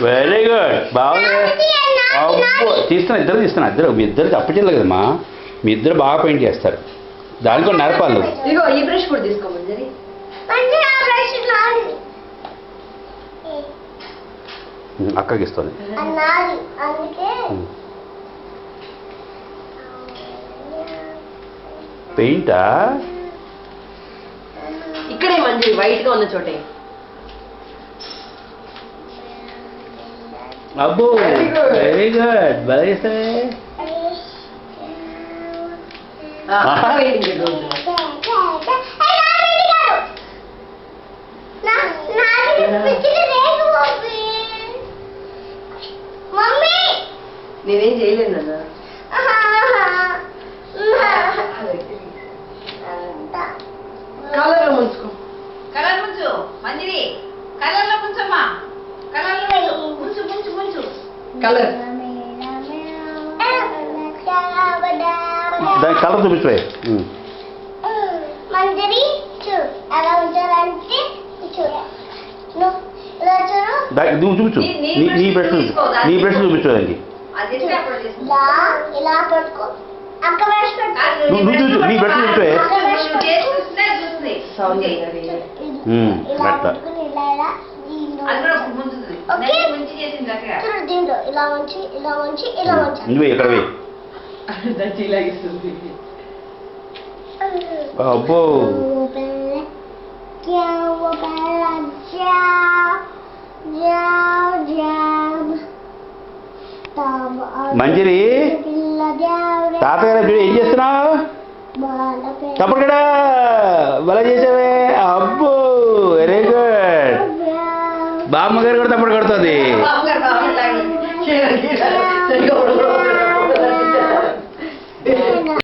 Very good బాగుంది. అబ్బో తీస్తున్నా ఇద్దరు మీ ఇద్దరికి అప్పటిల్లు కదమ్మా, మీ ఇద్దరు బాగా పెయింట్ చేస్తారు. దానికి కూడా నడపాలి నువ్వు. ఇదిగో ఈ బ్రష్ కూడా తీసుకో మంజరి. అక్కకి ఇస్తుంది. పెయింటా ఇక్కడే మంజరి వైట్ గా ఉన్న చోటే. అబ్బో వెరీ గుడ్ బాగా చేస్తావే. నేనేం చేయలేదు నాన్న. కలర్లో ముంచుకో. కలర్ ముంచు మంచిది. కలర్లో ముంచమ్మా. కలర్లో ముంచు ముంచు ముంచు. కలర్ దాని కలర్ చూపించే. మంజరి చూడు ఎలా ఉంచాలంటే చూడు నువ్వు చూపించు. నీ బ్రష్ చూపించు దానికి. అది ఎట్లా అప్పుడు చేసుకో. ఇలా పట్టుకో అక్క బ్రష్ పట్టుకో నువ్వు చూపించు. నీ బ్రష్ చూపించే. నువ్వు చేసి చూస్తే చూస్తుంది. సౌండ్ ఇలా అట్లా. పట్టుకుని ఇలా ఇలా దీంట్లో అది కూడా ముంచుతుంది. ఓకే. నెక్స్ట్ ముంచి చేసింది అక్కడ. చూడు దీంట్లో ఇలా ఉంచి ఇలా ఉంచి ఇలా ఉంచి నువ్వే ఇక్కడ వే. ఇలాగిస్తుంది. అబ్బో మంజరి తాతగారు చూడు ఏం చేస్తున్నావు? తప్పుడు కదా బలా చేసావే. అబ్బో వెరీ గుడ్. బామ్మగారు కూడా తప్పుడు కొడుతుంది. బాబు గారు బాగా